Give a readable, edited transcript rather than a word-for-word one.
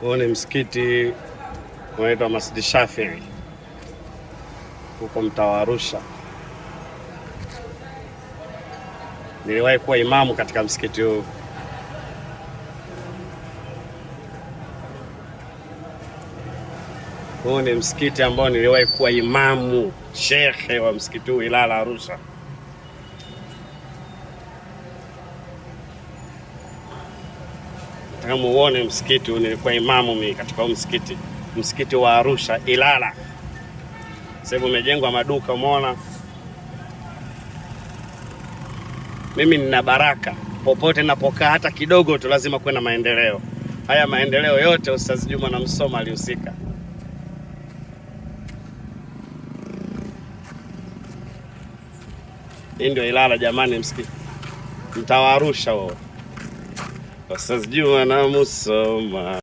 Huu ni msikiti unaitwa Masjid Shafii huko mtaa wa Arusha. Niliwahi kuwa imamu katika msikiti huu. Huu ni msikiti ambao niliwahi kuwa imamu shekhe wa msikiti huu Ilala Arusha. Nataka muone msikiti huu, nilikuwa imamu mimi katika huu msikiti wa Arusha Ilala. Sasa hivi umejengwa maduka, umeona. Mimi nina baraka, popote napokaa hata kidogo tu lazima kuwe na maendeleo. Haya maendeleo yote Ustaz Juma na Msoma alihusika. Hii ndio Ilala jamani, msikiti mtaa wa Arusha huo. Ustaz Juma na Msoma.